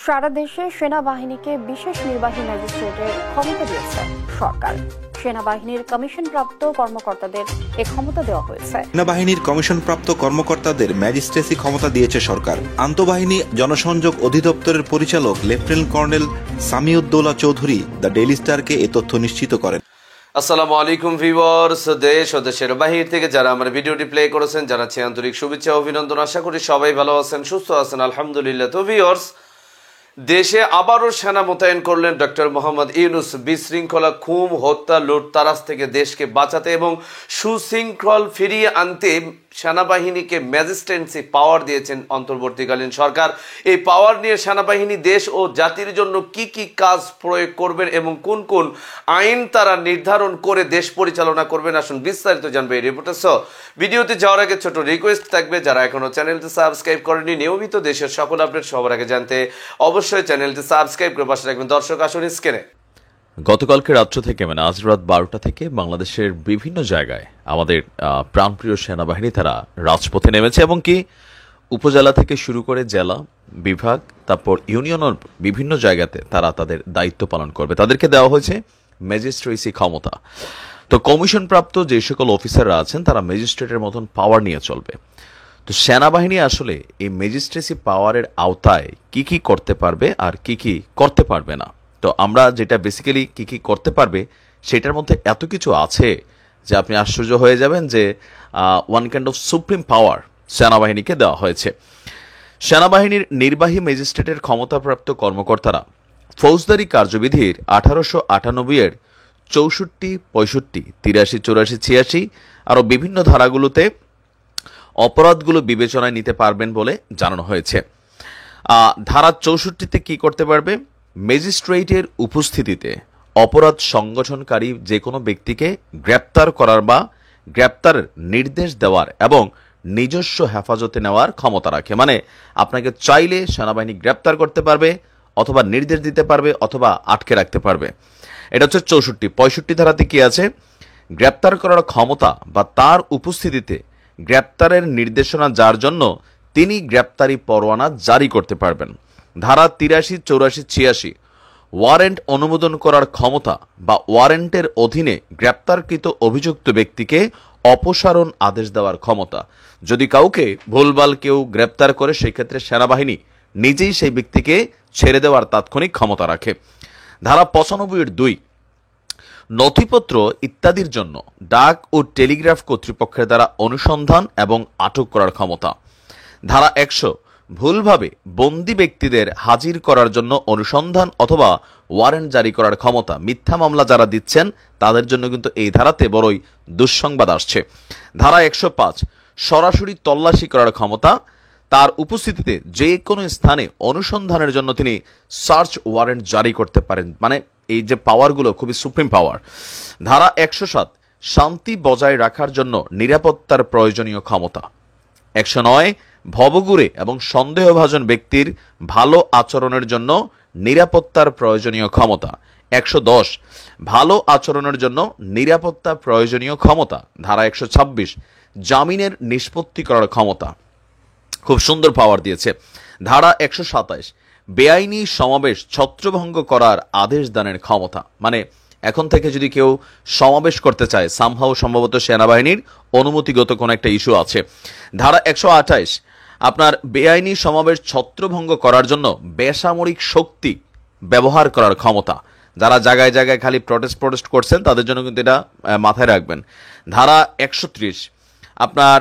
সারা দেশে সেনাবাহিনীকে বিশেষ নির্বাহী ম্যাজিস্ট্রেটের ক্ষমতা দিয়েছে সরকার। সেনাবাহিনীর কমিশনপ্রাপ্ত কর্মকর্তাদের এ ক্ষমতা দেওয়া হয়েছে। সেনাবাহিনীর কমিশনপ্রাপ্ত কর্মকর্তাদের ম্যাজিস্ট্রেসি ক্ষমতা দিয়েছে সরকার। আন্তঃবাহিনী জনসংযোগ অধিদপ্তরের পরিচালক lieutenant colonel Samiuddoula Chowdhury the daily স্টারকে এ তথ্য নিশ্চিত করেন। আসসালামু আলাইকুম ভিউয়ার্স, দেশ ও দেশের বাহির থেকে যারা আমার ভিডিওটি প্লে করেছেন জানাচ্ছি আন্তরিক শুভেচ্ছা ও অভিনন্দন। আশা করি সবাই ভালো আছেন, সুস্থ আছেন, আলহামদুলিল্লাহ। তো ভিউয়ার্স, দেশে আবারও সেনা মোতায়েন করলেন ডক্টর মোহাম্মদ ইউনূস। বিশৃঙ্খলা, খুন, হত্যা, লুটতারাজ থেকে দেশকে বাঁচাতে এবং সুশৃঙ্খল ফিরিয়ে আনতে সেনাবাহিনীকে ম্যাজিস্ট্রেসি পাওয়ার দিয়েছেন অন্তর্বর্তীকালীন সরকার। এই পাওয়ার নিয়ে সেনাবাহিনী দেশ ও জাতির জন্য কি কি কাজ প্রয়োগ করবেন এবং কোন কোন আইন তারা নির্ধারণ করে দেশ পরিচালনা করবেন, আসুন বিস্তারিত জানবে এই রিপোর্টে। ভিডিওতে যাওয়ার আগে ছোট রিকোয়েস্ট থাকবে, যারা এখনো চ্যানেলটি সাবস্ক্রাইব করেনি, নিয়মিত দেশের সকল আপডেট সবার আগে জানতে অবশ্যই চ্যানেলটি সাবস্ক্রাইব করে পাশে রাখবেন। দর্শক, আসুন স্ক্রিনে। গতকালকে রাত্র থেকে আজ রাত 12টা থেকে বাংলাদেশের বিভিন্ন জায়গায় আমাদের প্রাণপ্রিয় সেনাবাহিনী তারা রাজপথে নেমেছে এবং কি উপজেলা থেকে শুরু করে জেলা, বিভাগ, তারপর ইউনিয়নের বিভিন্ন জায়গাতে তারা তাদের দায়িত্ব পালন করবে। তাদেরকে দেওয়া হয়েছে ম্যাজিস্ট্রেসি ক্ষমতা। তো কমিশনপ্রাপ্ত যে সকল অফিসাররা আছেন তারা ম্যাজিস্ট্রেটের মতন পাওয়ার নিয়ে চলবে। তো সেনাবাহিনী আসলে এই ম্যাজিস্ট্রেসি পাওয়ারের আওতায় কি কি করতে পারবে আর কি কি করতে পারবে না। তো আমরা যেটা বেসিক্যালি কি কি করতে পারবে সেটার মধ্যে এত কিছু আছে যে আপনি আশ্চর্য হয়ে যাবেন যে ওয়ান কাইন্ড অফ সুপ্রিম পাওয়ার সেনাবাহিনীকে দেওয়া হয়েছে। সেনাবাহিনীর নির্বাহী ম্যাজিস্ট্রেটের ক্ষমতাপ্রাপ্ত কর্মকর্তারা ফৌজদারি কার্যবিধির 1898-এর 64, 65, 83, 84, 86 আরও বিভিন্ন ধারাগুলোতে অপরাধগুলো বিবেচনায় নিতে পারবেন বলে জানানো হয়েছে। ধারা 64-তে কি করতে পারবে? ম্যাজিস্ট্রেটের উপস্থিতিতে অপরাধ সংগঠনকারী যে কোনো ব্যক্তিকে গ্রেপ্তার করার বা গ্রেপ্তারের নির্দেশ দেওয়ার এবং নিজস্ব হেফাজতে নেওয়ার ক্ষমতা রাখে। মানে আপনাকে চাইলে সেনাবাহিনী গ্রেপ্তার করতে পারবে, অথবা নির্দেশ দিতে পারবে, অথবা আটকে রাখতে পারবে। এটা হচ্ছে 64। 65 ধারাতে কি আছে? গ্রেপ্তার করার ক্ষমতা বা তার উপস্থিতিতে গ্রেপ্তারের নির্দেশনা যার জন্য তিনি গ্রেপ্তারি পরোয়ানা জারি করতে পারবেন। ধারা 83, 84, 86 ওয়ারেন্ট অনুমোদন করার ক্ষমতা বা ওয়ারেন্টের অধীনে গ্রেপ্তারকৃত অভিযুক্ত ব্যক্তিকে অপসারণ আদেশ দেওয়ার ক্ষমতা। যদি কাউকে ভুলভাল কেউ গ্রেপ্তার করে সেই ক্ষেত্রে সেনাবাহিনী নিজেই সেই ব্যক্তিকে ছেড়ে দেওয়ার তাৎক্ষণিক ক্ষমতা রাখে। ধারা 95-2 নথিপত্র ইত্যাদির জন্য ডাক ও টেলিগ্রাফ কর্তৃপক্ষের দ্বারা অনুসন্ধান এবং আটক করার ক্ষমতা। ধারা 100 ভুলভাবে বন্দী ব্যক্তিদের হাজির করার জন্য অনুসন্ধান অথবা ওয়ারেন্ট জারি করার ক্ষমতা। মিথ্যা মামলা যারা দিচ্ছেন তাদের জন্য কিন্তু এই ধারাতে বড়ই দুঃসংবাদ আসছে। ধারা 105 সরাসরি তল্লাশি করার ক্ষমতা। তার উপস্থিতিতে যে কোনো স্থানে অনুসন্ধানের জন্য তিনি সার্চ ওয়ারেন্ট জারি করতে পারেন। মানে এই যে পাওয়ারগুলো খুবই সুপ্রিম পাওয়ার। ধারা 107 শান্তি বজায় রাখার জন্য নিরাপত্তার প্রয়োজনীয় ক্ষমতা। 109 ভবঘুরে এবং সন্দেহভাজন ব্যক্তির ভালো আচরণের জন্য নিরাপত্তার প্রয়োজনীয় ক্ষমতা। 110 ভালো আচরণের জন্য নিরাপত্তা প্রয়োজনীয় ক্ষমতা। ধারা 126 জামিনের নিষ্পত্তি করার ক্ষমতা। খুব সুন্দর পাওয়ার দিয়েছে। ধারা 127 বেআইনি সমাবেশ ছত্রভঙ্গ করার আদেশ দানের ক্ষমতা। মানে এখন থেকে যদি কেউ সমাবেশ করতে চায়, সামহাও সম্ভবত সেনাবাহিনীর অনুমতিগত কোনো একটা ইস্যু আছে। ধারা 128 আপনার বেআইনি সমাবেশ ছত্রভঙ্গ করার জন্য বেসামরিক শক্তি ব্যবহার করার ক্ষমতা। যারা জায়গায় জায়গায় খালি প্রটেস্ট করছেন তাদের জন্য কিন্তু এটা মাথায় রাখবেন। ধারা 130 আপনার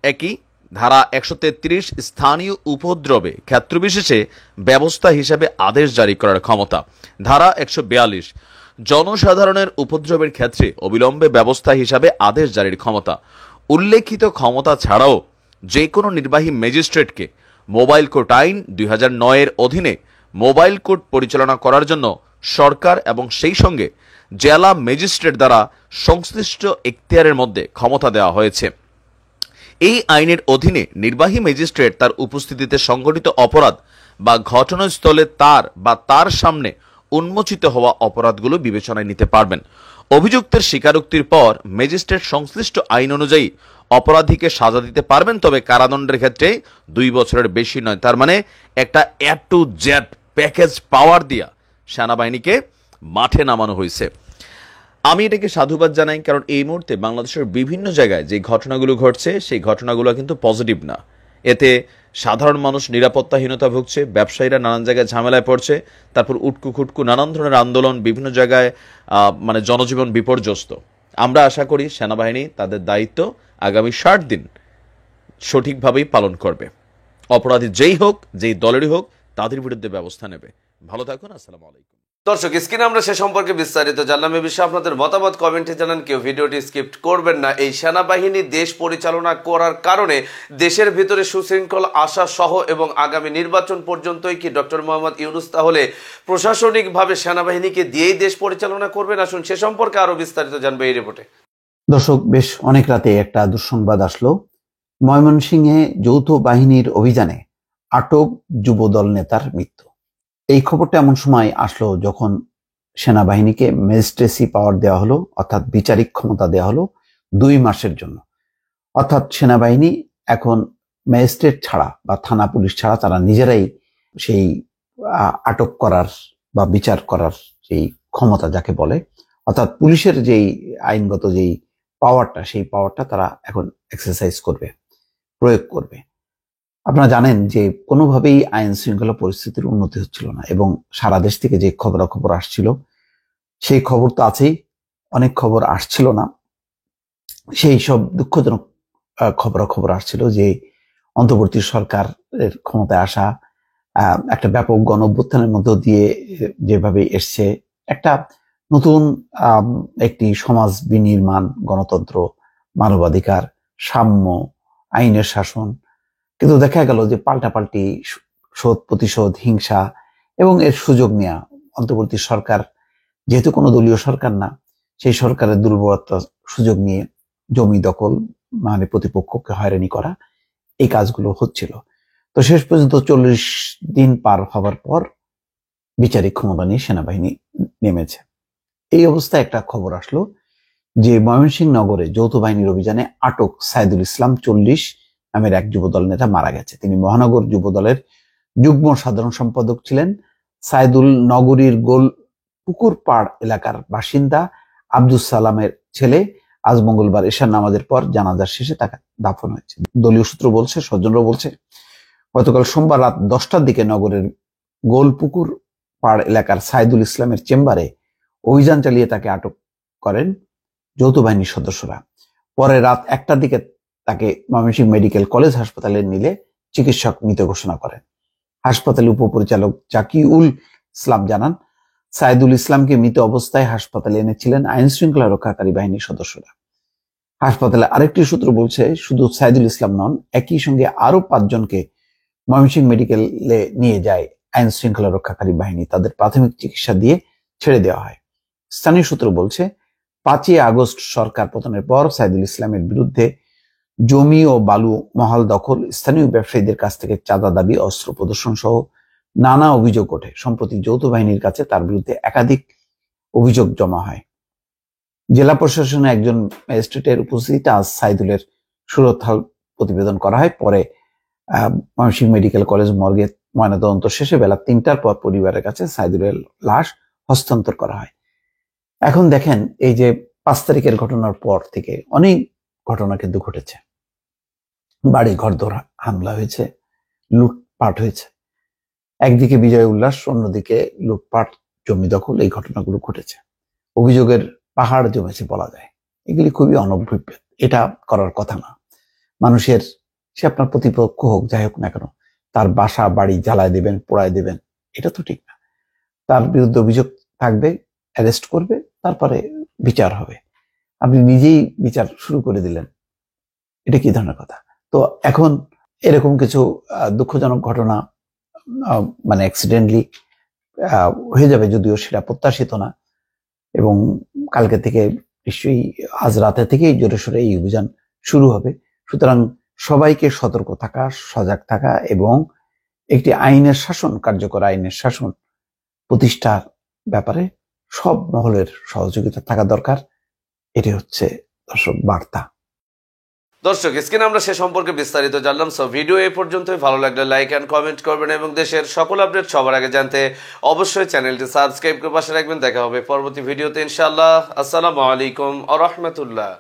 একই ধারা 133 স্থানীয় উপদ্রবে ক্ষেত্রবিশেষে ব্যবস্থা হিসাবে আদেশ জারি করার ক্ষমতা। ধারা 142 জনসাধারণের উপদ্রবের ক্ষেত্রে অবিলম্বে ব্যবস্থা হিসাবে আদেশ জারির ক্ষমতা। উল্লেখিত ক্ষমতা ছাড়াও যে কোনো নির্বাহী ম্যাজিস্ট্রেটকে মোবাইল কোর্ট আইন 2009-এর অধীনে মোবাইল কোর্ট পরিচালনা করার জন্য সরকার এবং সেই সঙ্গে জেলা ম্যাজিস্ট্রেট দ্বারা সংশ্লিষ্ট এখতিয়ারের মধ্যে ক্ষমতা দেওয়া হয়েছে। এই আইনের অধীনে নির্বাহী ম্যাজিস্ট্রেট তার উপস্থিতিতে সংঘটিত অপরাধ বা ঘটনাস্থলে তার বা তার সামনে উন্মোচিত হওয়া অপরাধগুলো বিবেচনায় নিতে পারবেন। অভিযুক্তের স্বীকারোক্তির পর ম্যাজিস্ট্রেট সংশ্লিষ্ট আইন অনুযায়ী অপরাধীকে সাজা দিতে পারবেন, তবে কারাদণ্ডের ক্ষেত্রে 2 বছরের বেশি নয়। তার মানে একটা A to Z প্যাকেজ পাওয়ার দিয়া সেনাবাহিনীকে মাঠে নামানো হয়েছে। আমি এটাকে সাধুবাদ জানাই, কারণ এই মুহূর্তে বাংলাদেশের বিভিন্ন জায়গায় যে ঘটনাগুলো ঘটছে সেই ঘটনাগুলো কিন্তু পজিটিভ না। এতে সাধারণ মানুষ নিরাপত্তাহীনতা ভুগছে, ব্যবসায়ীরা নানান জায়গায় ঝামেলায় পড়ছে, তারপর উটকু খুটকু নানান ধরনের আন্দোলন, বিভিন্ন জায়গায় মানে জনজীবন বিপর্যস্ত। আমরা আশা করি সেনাবাহিনী তাদের দায়িত্ব আগামী 60 দিন সঠিকভাবেই পালন করবে। অপরাধী যেই হোক, যেই দলেরই হোক, তাদের বিরুদ্ধে ব্যবস্থা নেবে। ভালো থাকুন। আসসালামু আলাইকুম। দর্শক, স্ক্রিনে আমরা সে সম্পর্কে বিস্তারিত জানলাম। এ বিষয়ে আপনাদের মতামত কমেন্টে জানান। কেউ ভিডিওটি স্কিপ করবেন না। এই সেনাবাহিনী দেশ পরিচালনা করার কারণে দেশের ভিতরে সুশৃঙ্খল আসা সহ এবং আগামী নির্বাচন পর্যন্তই কি ডক্টর মোহাম্মদ ইউনূস তাহলে প্রশাসনিকভাবে সেনাবাহিনীকে দিয়েই দেশ পরিচালনা করবেন? আসুন সে সম্পর্কে আরো বিস্তারিত জানবো এই রিপোর্টে। দর্শক, বেশ অনেক রাতে একটা দুঃসংবাদ আসলো। ময়মনসিংহে যৌথ বাহিনীর অভিযানে আটক যুবদল নেতার মৃত্যু। এই খবরটা এমন সময় আসলো যখন সেনাবাহিনীকে ম্যাজিস্ট্রেসি পাওয়ার দেওয়া হলো, অর্থাৎ বিচারিক ক্ষমতা দেওয়া হলো 2 মাসের জন্য। অর্থাৎ সেনাবাহিনী এখন ম্যাজিস্ট্রেট ছাড়া বা থানা পুলিশ ছাড়া তারা নিজেরাই সেই আটক করার বা বিচার করার যেই ক্ষমতা যাকে বলে, অর্থাৎ পুলিশের যেই আইনগত যেই পাওয়ারটা, সেই পাওয়ারটা তারা এখন এক্সারসাইজ করবে, প্রয়োগ করবে। আপনারা জানেন যে কোনোভাবেই আইন শৃঙ্খলা পরিস্থিতির উন্নতি হচ্ছিল না, এবং সারা দেশ থেকে যে খবরাখবর আসছিল সেই খবর তো আছেই, অনেক খবর আসছিল না। সেই সব দুঃখজনক খবরাখবর আসছিল যে অন্তর্বর্তী সরকারের ক্ষমতায় আসা একটা ব্যাপক গণ অভ্যুত্থানের মধ্য দিয়ে যেভাবে এসছে, একটা নতুন একটি সমাজ বিনির্মাণ, গণতন্ত্র, মানবাধিকার, সাম্য, আইনের শাসন। কিন্তু দেখা গেল যে পাল্টাপাল্টি, শোধ প্রতিশোধ, হিংসা এবং এর সুযোগ নেওয়া অন্তর্বর্তী সরকার, যেহেতু কোনো দলীয় সরকার না, সেই সরকারের দুর্বলতা সুযোগ নিয়ে জমি দখল, মানে প্রতিপক্ষকে হয়রানি করা, এই কাজগুলো হচ্ছিল। তো শেষ পর্যন্ত 40 দিন পার হবার পর বিচারিক ক্ষমতা নিয়ে সেনাবাহিনী নেমেছে। এই অবস্থায় একটা খবর আসলো যে ময়মনসিংহ নগরে যৌথ বাহিনীর অভিযানে আটক সাইদুল ইসলাম 40 নামের এক যুবদল নেতা মারা গেছে। তিনি মহানগর যুবদলের যুগ্ম সাধারণ সম্পাদক ছিলেন। সাইদুল নগরীর গোল পুকুর পাড় এলাকার বাসিন্দা। আব্দুস সালামের ছেলে। আজ মঙ্গলবার এশার নামাজের পর জানাজার শেষে তাকে দাফন হয়েছে। দলীয় সূত্র বলছে, স্বজনরা বলছে, গতকাল সোমবার রাত 10টার দিকে নগরের গোল পুকুর পাড় এলাকার সাইদুল ইসলামের চেম্বারে অভিযান চালিয়ে তাকে আটক করেন যৌথ বাহিনীর সদস্যরা। পরে রাত 1টার দিকে তাকে ময়মনসিংহ মেডিকেল কলেজ হাসপাতালে নিলে চিকিৎসক মৃত ঘোষণা করেন। হাসপাতালের উপপরিচালক জাকিউল ইসলাম জানান, সাইদুল ইসলামকে মৃত অবস্থায় হাসপাতালে এনেছিলেন আইন শৃঙ্খলা রক্ষাকারী বাহিনীর সদস্যরা। হাসপাতালে আরেকটি সূত্র বলছে, শুধু সাইদুল ইসলাম নন, একই সঙ্গে আরো 5 জনকে ময়মনসিংহ মেডিকেলে নিয়ে যায় আইন শৃঙ্খলা রক্ষাকারী বাহিনী। তাদের প্রাথমিক চিকিৎসা দিয়ে ছেড়ে দেওয়া হয়। স্থানীয় সূত্র বলছে, 5ই আগস্ট সরকার পতনের পর সাইদুল ইসলামের বিরুদ্ধে জমি ও বালু মহাল দখল, স্থানীয় ব্যবসায়ীদের কাছ থেকে চাঁদা দাবি, অস্ত্র প্রদর্শন সহ নানা অভিযোগ ওঠে। সম্প্রতি যৌথ বাহিনীর কাছে তার বিরুদ্ধে একাধিক অভিযোগ জমা হয়। জেলা প্রশাসনের একজন ম্যাজিস্ট্রেটের উপস্থিতিতে আজ সাইদুলের সুরতহাল প্রতিবেদন করা হয়। পরে ময়মনসিংহ মেডিকেল কলেজ মর্গে ময়নাতদন্ত শেষে বেলা 3টার পর পরিবারের কাছে সাইদুলের লাশ হস্তান্তর করা হয়। এখন দেখেন, এই যে 5 তারিখের ঘটনার পর থেকে অনেক ঘটনা কিন্তু ঘটেছে। বাড়ি ঘরদোর হামলা হয়েছে, লুটপাট হয়েছে। একদিকে বিজয় উল্লাস, অন্যদিকে লুটপাট, জমি দখল, এই ঘটনাগুলো ঘটেছে। অভিযোগের পাহাড় জমেছে বলা যায়। এগুলি খুবই অনভিপ্রেত, এটা করার কথা না। মানুষের, সে আপনার প্রতিপক্ষ হোক, যাই হোক না কেন, তার বাসা বাড়ি জ্বালায় দেবেন, পোড়ায় দেবেন, এটা তো ঠিক না। তার বিরুদ্ধে অভিযোগ থাকবে, অ্যারেস্ট করবে, তারপরে বিচার হবে। আপনি নিজেই বিচার শুরু করে দিলেন, এটা কি ধরনের কথা? তো এখন এরকম কিছু দুঃখজনক ঘটনা মানে অ্যাক্সিডেন্টলি হয়ে যাবে, যদিও সেটা প্রত্যাশিত না। এবং কালকে থেকে নিশ্চয়ই, আজ রাতে থেকেই জোরে সোরে এই অভিযান শুরু হবে। সুতরাং সবাইকে সতর্ক থাকা, সজাগ থাকা এবং একটি আইনের শাসন, কার্যকর আইনের শাসন প্রতিষ্ঠার ব্যাপারে সব মহলের সহযোগিতা থাকা দরকার। এটি হচ্ছে দর্শক বার্তা। দর্শক, স্ক্রিনে আমরা সে সম্পর্কে বিস্তারিত জানলাম। সো ভিডিও এই পর্যন্তই। ভালো লাগলে লাইক অ্যান্ড কমেন্ট করবেন এবং দেশের সকল আপডেট সবার আগে জানতে অবশ্যই চ্যানেলটি সাবস্ক্রাইব করে পাশে রাখবেন। দেখা হবে পরবর্তী ভিডিওতে ইনশাআল্লাহ। আসসালামু আলাইকুম ওয়া রাহমাতুল্লাহ।